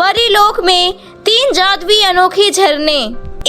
परीलोक में 3 जादुई अनोखे झरने।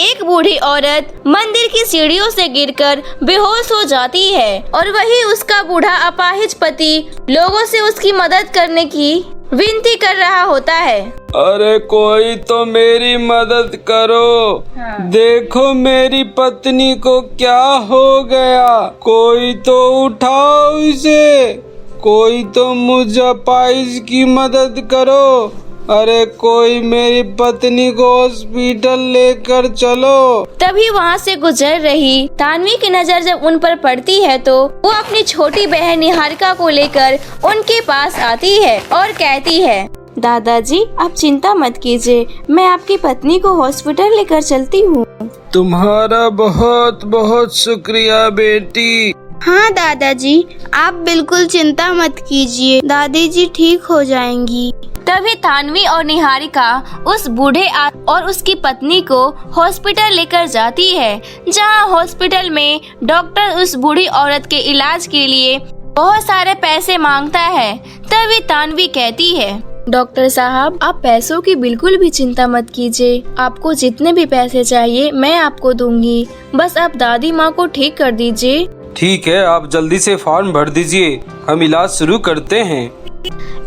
एक बूढ़ी औरत मंदिर की सीढ़ियों से गिरकर बेहोश हो जाती है और वही उसका बूढ़ा अपाहिज पति लोगों से उसकी मदद करने की विनती कर रहा होता है। अरे कोई तो मेरी मदद करो। देखो मेरी पत्नी को क्या हो गया, कोई तो उठाओ इसे, कोई तो मुझ अपाहिज की मदद करो। अरे कोई मेरी पत्नी को हॉस्पिटल लेकर चलो। तभी वहाँ से गुजर रही तान्वी की नजर जब उन पर पड़ती है तो वो अपनी छोटी बहन निहारिका को लेकर उनके पास आती है और कहती है, दादाजी आप चिंता मत कीजिए, मैं आपकी पत्नी को हॉस्पिटल लेकर चलती हूँ। तुम्हारा बहुत बहुत शुक्रिया बेटी। हाँ दादाजी, आप बिल्कुल चिंता मत कीजिए, दादी जी ठीक हो जाएंगी। तभी तान्वी और निहारिका उस बूढ़े और उसकी पत्नी को हॉस्पिटल लेकर जाती है, जहां हॉस्पिटल में डॉक्टर उस बूढ़ी औरत के इलाज के लिए बहुत सारे पैसे मांगता है। तभी तान्वी कहती है, डॉक्टर साहब आप पैसों की बिल्कुल भी चिंता मत कीजिए, आपको जितने भी पैसे चाहिए मैं आपको दूंगी, बस आप दादी माँ को ठीक कर दीजिए। ठीक है, आप जल्दी से फॉर्म भर दीजिए, हम इलाज शुरू करते हैं।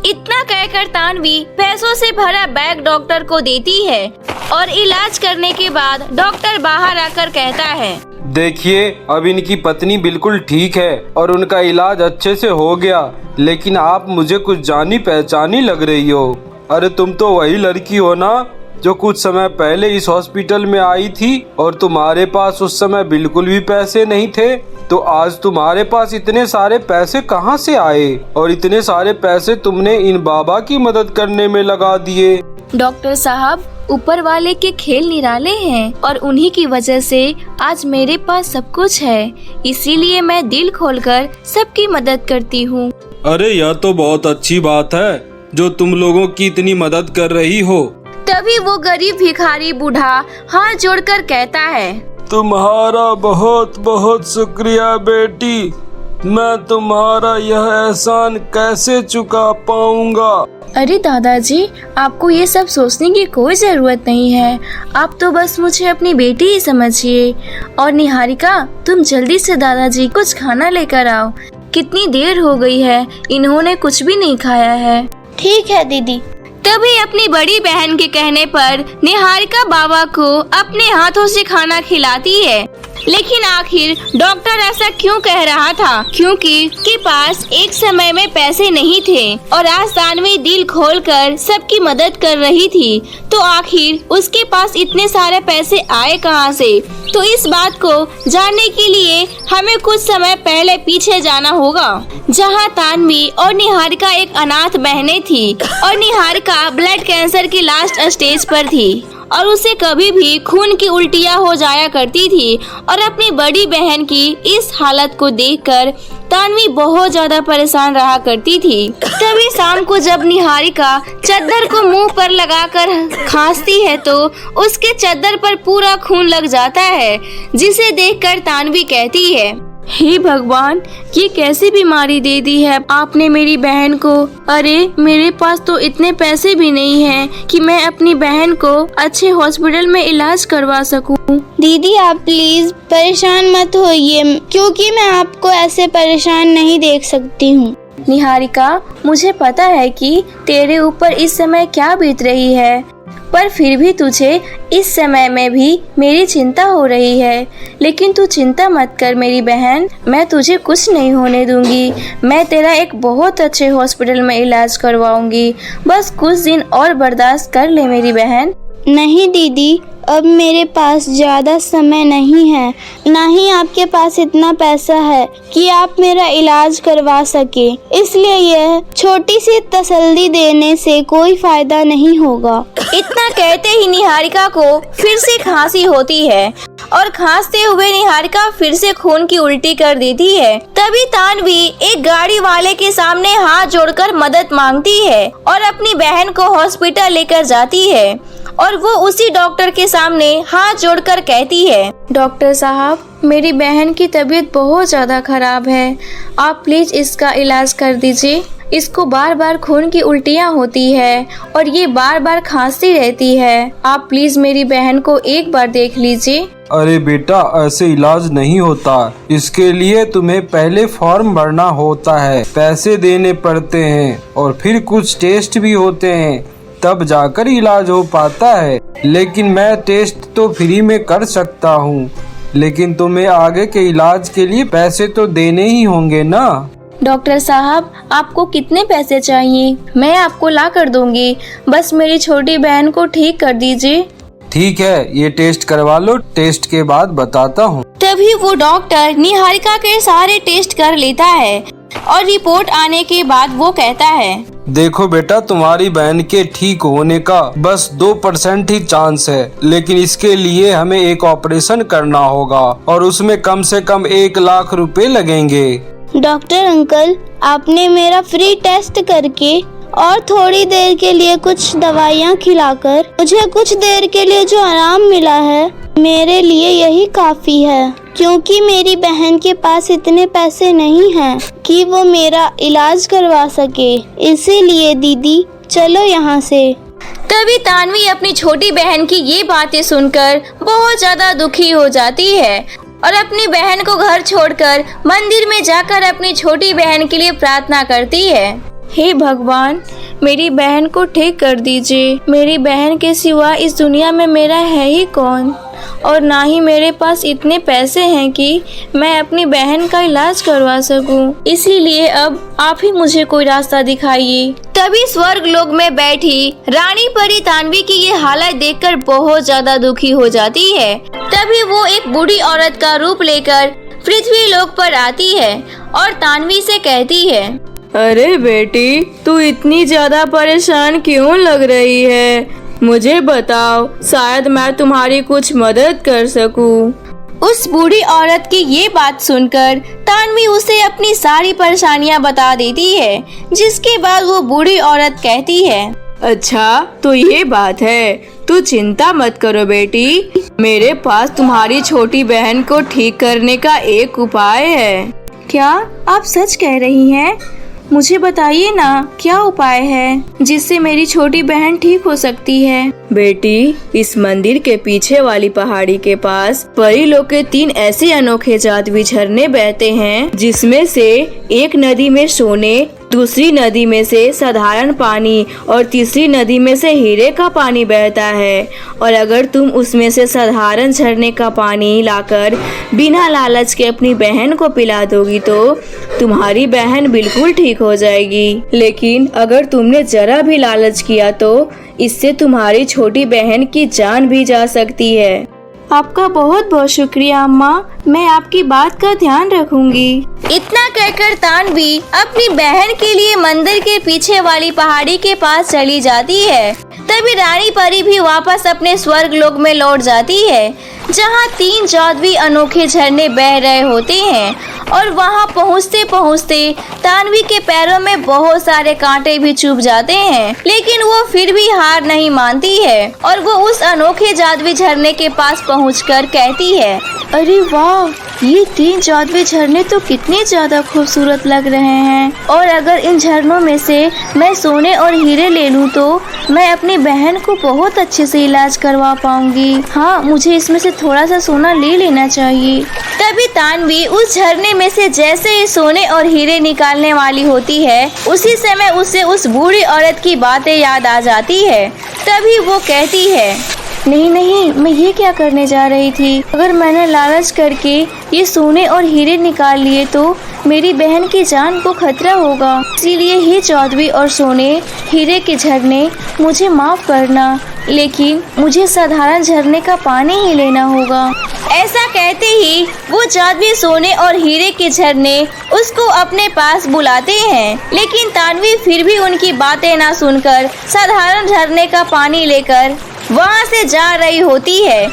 इतना कहकर तान्वी पैसों से भरा बैग डॉक्टर को देती है और इलाज करने के बाद डॉक्टर बाहर आकर कहता है, देखिए अब इनकी पत्नी बिल्कुल ठीक है और उनका इलाज अच्छे से हो गया, लेकिन आप मुझे कुछ जानी पहचानी लग रही हो। अरे तुम तो वही लड़की हो ना जो कुछ समय पहले इस हॉस्पिटल में आई थी और तुम्हारे पास उस समय बिल्कुल भी पैसे नहीं थे, तो आज तुम्हारे पास इतने सारे पैसे कहाँ से आए और इतने सारे पैसे तुमने इन बाबा की मदद करने में लगा दिए। डॉक्टर साहब ऊपर वाले के खेल निराले हैं और उन्हीं की वजह से आज मेरे पास सब कुछ है, इसीलिए मैं दिल खोलकर सबकी मदद करती हूँ। अरे यह तो बहुत अच्छी बात है जो तुम लोगों की इतनी मदद कर रही हो। तभी वो गरीब भिखारी बूढ़ा हाथ जोड़कर कहता है, तुम्हारा बहुत बहुत शुक्रिया बेटी, मैं तुम्हारा यह एहसान कैसे चुका पाऊंगा। अरे दादाजी आपको ये सब सोचने की कोई जरूरत नहीं है, आप तो बस मुझे अपनी बेटी ही समझिए। और निहारिका तुम जल्दी से दादाजी कुछ खाना लेकर आओ, कितनी देर हो गई है, इन्होंने कुछ भी नहीं खाया है। ठीक है दीदी। तभी अपनी बड़ी बहन के कहने पर निहारिका बाबा को अपने हाथों से खाना खिलाती है, लेकिन आखिर डॉक्टर ऐसा क्यों कह रहा था, क्योंकि के पास एक समय में पैसे नहीं थे और आज तान्वी दिल खोलकर सबकी मदद कर रही थी, तो आखिर उसके पास इतने सारे पैसे आए कहां से। तो इस बात को जानने के लिए हमें कुछ समय पहले पीछे जाना होगा, जहां तान्वी और निहारिका एक अनाथ बहनें थी और निहारिका ब्लड कैंसर की लास्ट स्टेज पर थी और उसे कभी भी खून की उल्टियां हो जाया करती थी और अपनी बड़ी बहन की इस हालत को देखकर तान्वी बहुत ज्यादा परेशान रहा करती थी। तभी शाम को जब निहारिका चद्दर को मुंह पर लगाकर खांसती है तो उसके चद्दर पर पूरा खून लग जाता है, जिसे देखकर तान्वी कहती है, हे भगवान ये कैसी बीमारी दे दी है आपने मेरी बहन को। अरे मेरे पास तो इतने पैसे भी नहीं हैं कि मैं अपनी बहन को अच्छे हॉस्पिटल में इलाज करवा सकूं। दीदी आप प्लीज परेशान मत होइए, क्योंकि मैं आपको ऐसे परेशान नहीं देख सकती हूँ। निहारिका मुझे पता है कि तेरे ऊपर इस समय क्या बीत रही है, पर फिर भी तुझे इस समय में भी मेरी चिंता हो रही है, लेकिन तू चिंता मत कर मेरी बहन, मैं तुझे कुछ नहीं होने दूंगी। मैं तेरा एक बहुत अच्छे हॉस्पिटल में इलाज करवाऊंगी, बस कुछ दिन और बर्दाश्त कर ले मेरी बहन। नहीं दीदी, अब मेरे पास ज़्यादा समय नहीं है, ना ही आपके पास इतना पैसा है कि आप मेरा इलाज करवा सके, इसलिए यह छोटी सी तसल्ली देने से कोई फायदा नहीं होगा। इतना कहते ही निहारिका को फिर से खांसी होती है और खांसते हुए निहारिका फिर से खून की उल्टी कर देती है। तभी तान्वी एक गाड़ी वाले के सामने हाथ जोड़कर मदद मांगती है और अपनी बहन को हॉस्पिटल लेकर जाती है और वो उसी डॉक्टर के सामने हाथ जोड़कर कहती है, डॉक्टर साहब मेरी बहन की तबीयत बहुत ज़्यादा खराब है, आप प्लीज इसका इलाज कर दीजिए। इसको बार बार खून की उल्टियाँ होती है और ये बार बार खांसती रहती है। आप प्लीज मेरी बहन को एक बार देख लीजिए। अरे बेटा, ऐसे इलाज नहीं होता। इसके लिए तुम्हें पहले फॉर्म भरना होता है, पैसे देने पड़ते हैं और फिर कुछ टेस्ट भी होते हैं, तब जाकर इलाज हो पाता है। लेकिन मैं टेस्ट तो फ्री में कर सकता हूँ, लेकिन तुम्हें आगे के इलाज के लिए पैसे तो देने ही होंगे ना। डॉक्टर साहब, आपको कितने पैसे चाहिए? मैं आपको ला कर दूंगी, बस मेरी छोटी बहन को ठीक कर दीजिए। ठीक है, ये टेस्ट करवा लो, टेस्ट के बाद बताता हूँ। तभी वो डॉक्टर निहारिका के सारे टेस्ट कर लेता है और रिपोर्ट आने के बाद वो कहता है, देखो बेटा, तुम्हारी बहन के ठीक होने का बस 2% ही चांस है, लेकिन इसके लिए हमें एक ऑपरेशन करना होगा और उसमें कम से कम 1 लाख रुपए लगेंगे। डॉक्टर अंकल, आपने मेरा फ्री टेस्ट करके और थोड़ी देर के लिए कुछ दवाइयाँ खिलाकर मुझे कुछ देर के लिए जो आराम मिला है, मेरे लिए यही काफी है, क्योंकि मेरी बहन के पास इतने पैसे नहीं हैं कि वो मेरा इलाज करवा सके। इसीलिए दीदी, चलो यहाँ से। तभी तानवी अपनी छोटी बहन की ये बातें सुनकर बहुत ज्यादा दुखी हो जाती है और अपनी बहन को घर छोड़कर मंदिर में जाकर अपनी छोटी बहन के लिए प्रार्थना करती है। हे भगवान, मेरी बहन को ठीक कर दीजिए। मेरी बहन के सिवा इस दुनिया में मेरा है ही कौन, और ना ही मेरे पास इतने पैसे हैं कि मैं अपनी बहन का इलाज करवा सकूं। इसीलिए अब आप ही मुझे कोई रास्ता दिखाइए। तभी स्वर्ग लोक में बैठी रानी परी तानवी की ये हालत देखकर बहुत ज्यादा दुखी हो जाती है। तभी वो एक बूढ़ी औरत का रूप लेकर पृथ्वी लोक पर आती है और तानवी से कहती है, अरे बेटी, तू इतनी ज्यादा परेशान क्यों लग रही है? मुझे बताओ, शायद मैं तुम्हारी कुछ मदद कर सकूं। उस बूढ़ी औरत की ये बात सुनकर तानवी उसे अपनी सारी परेशानियां बता देती है, जिसके बाद वो बूढ़ी औरत कहती है, अच्छा तो ये बात है, तू चिंता मत करो बेटी, मेरे पास तुम्हारी छोटी बहन को ठीक करने का एक उपाय है। क्या आप सच कह रही हैं? मुझे बताइए ना, क्या उपाय है जिससे मेरी छोटी बहन ठीक हो सकती है? बेटी, इस मंदिर के पीछे वाली पहाड़ी के पास परी लोक के 3 ऐसे अनोखे जादुई झरने बहते हैं, जिसमें से एक नदी में सोने, दूसरी नदी में से साधारण पानी और तीसरी नदी में से हीरे का पानी बहता है। और अगर तुम उसमें से साधारण झरने का पानी लाकर बिना लालच के अपनी बहन को पिला दोगी तो तुम्हारी बहन बिल्कुल ठीक हो जाएगी। लेकिन अगर तुमने जरा भी लालच किया तो इससे तुम्हारी छोटी बहन की जान भी जा सकती है। आपका बहुत बहुत शुक्रिया अम्मा, मैं आपकी बात का ध्यान रखूंगी। इतना कहकर तानवी अपनी बहन के लिए मंदिर के पीछे वाली पहाड़ी के पास चली जाती है। तभी रानी परी भी वापस अपने स्वर्ग लोक में लौट जाती है, जहाँ 3 जादुई अनोखे झरने बह रहे होते हैं। और वहाँ पहुँचते पहुँचते तानवी के पैरों में बहुत सारे कांटे भी चुभ जाते हैं, लेकिन वो फिर भी हार नहीं मानती है और वो उस अनोखे जादुई झरने के पास पहुंचकर कहती है, अरे वाह, ये 3 जादुई झरने तो कितने ज्यादा खूबसूरत लग रहे हैं, और अगर इन झरनों में से मैं सोने और हीरे ले लूं तो मैं अपनी बहन को बहुत अच्छे से इलाज करवा पाऊंगी। हाँ, मुझे इसमें से थोड़ा सा सोना ले लेना चाहिए। तभी तानवी उस झरने में से जैसे ही सोने और हीरे निकालने वाली होती है, उसी समय उसे उस बूढ़ी औरत की बातें याद आ जाती है। तभी वो कहती है, नहीं नहीं, मैं ये क्या करने जा रही थी? अगर मैंने लालच करके ये सोने और हीरे निकाल लिए तो मेरी बहन की जान को खतरा होगा। इसीलिए ही जादुई और सोने हीरे के झरने मुझे माफ करना, लेकिन मुझे साधारण झरने का पानी ही लेना होगा। ऐसा कहते ही वो जादुई सोने और हीरे के झरने उसको अपने पास बुलाते हैं, लेकिन तानवी फिर भी उनकी बातें ना सुनकर साधारण झरने का पानी लेकर वहाँ से जा रही होती है।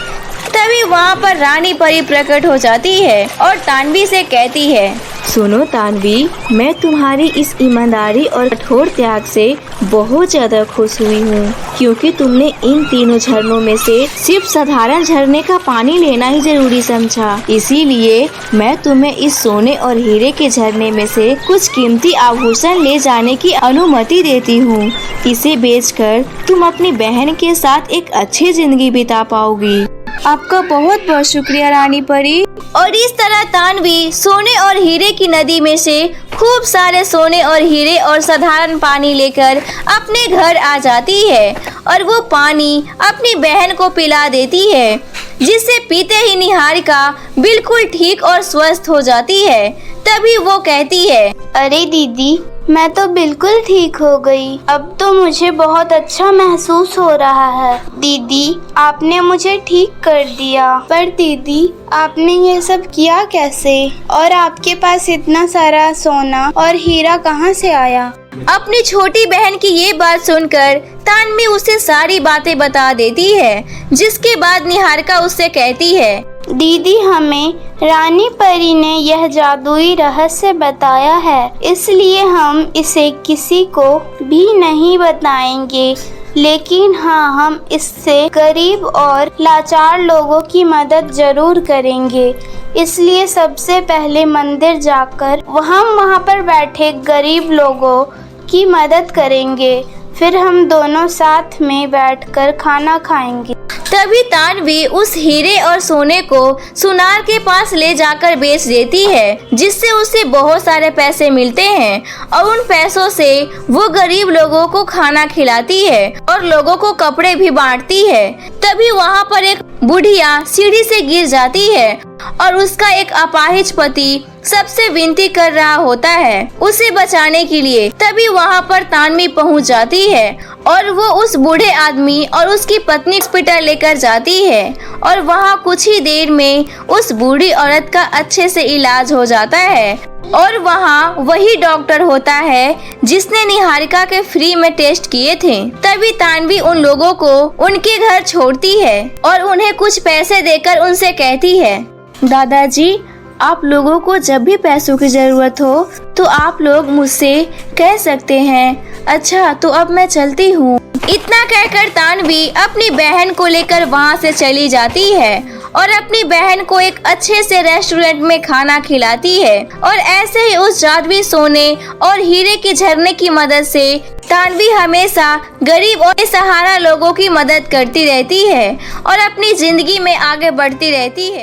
तभी वहाँ पर रानी परी प्रकट हो जाती है और तानवी से कहती है, सुनो तानवी, मैं तुम्हारी इस ईमानदारी और कठोर त्याग से बहुत ज्यादा खुश हुई हूँ, क्योंकि तुमने इन तीनों झरनों में से सिर्फ साधारण झरने का पानी लेना ही जरूरी समझा। इसीलिए मैं तुम्हें इस सोने और हीरे के झरने में से कुछ कीमती आभूषण ले जाने की अनुमति देती हूँ। इसे बेचकर तुम अपनी बहन के साथ एक अच्छी जिंदगी बिता पाओगी। आपका बहुत बहुत शुक्रिया रानी परी। और इस तरह तानवी सोने और हीरे की नदी में से खूब सारे सोने और हीरे और साधारण पानी लेकर अपने घर आ जाती है और वो पानी अपनी बहन को पिला देती है, जिसे पीते ही निहारिका बिल्कुल ठीक और स्वस्थ हो जाती है। तभी वो कहती है, अरे दीदी, मैं तो बिल्कुल ठीक हो गई। अब तो मुझे बहुत अच्छा महसूस हो रहा है। दीदी, आपने मुझे ठीक कर दिया। पर दीदी, आपने ये सब किया कैसे? और आपके पास इतना सारा सोना और हीरा कहाँ से आया? अपनी छोटी बहन की ये बात सुनकर तानवी उसे सारी बातें बता देती है, जिसके बाद निहारिका उससे कहती है, दीदी, हमें रानी परी ने यह जादुई रहस्य बताया है, इसलिए हम इसे किसी को भी नहीं बताएंगे। लेकिन हाँ, हम इससे गरीब और लाचार लोगों की मदद जरूर करेंगे। इसलिए सबसे पहले मंदिर जाकर हम वहाँ पर बैठे गरीब लोगों की मदद करेंगे। फिर हम दोनों साथ में बैठकर खाना खाएंगे। तभी तानवी उस हीरे और सोने को सुनार के पास ले जाकर बेच देती है, जिससे उसे बहुत सारे पैसे मिलते हैं और उन पैसों से वो गरीब लोगों को खाना खिलाती है और लोगों को कपड़े भी बांटती है। तभी वहाँ पर एक बुढ़िया सीढ़ी से गिर जाती है और उसका एक अपाहिज पति सबसे विनती कर रहा होता है उसे बचाने के लिए। तभी वहाँ पर तानवी पहुँच जाती है और वो उस बूढ़े आदमी और उसकी पत्नी हॉस्पिटल लेकर जाती है और वहाँ कुछ ही देर में उस बूढ़ी औरत का अच्छे से इलाज हो जाता है। और वहाँ वही डॉक्टर होता है जिसने निहारिका के फ्री में टेस्ट किए थे। तभी तानवी उन लोगों को उनके घर छोड़ती है और उन्हें कुछ पैसे देकर उनसे कहती है, दादाजी, आप लोगों को जब भी पैसों की जरूरत हो तो आप लोग मुझसे कह सकते हैं। अच्छा, तो अब मैं चलती हूँ। इतना कहकर तानवी अपनी बहन को लेकर वहाँ से चली जाती है और अपनी बहन को एक अच्छे से रेस्टोरेंट में खाना खिलाती है। और ऐसे ही उस जादुई सोने और हीरे के झरने की मदद से तानवी हमेशा गरीब और बेसहारा लोगों की मदद करती रहती है और अपनी जिंदगी में आगे बढ़ती रहती है।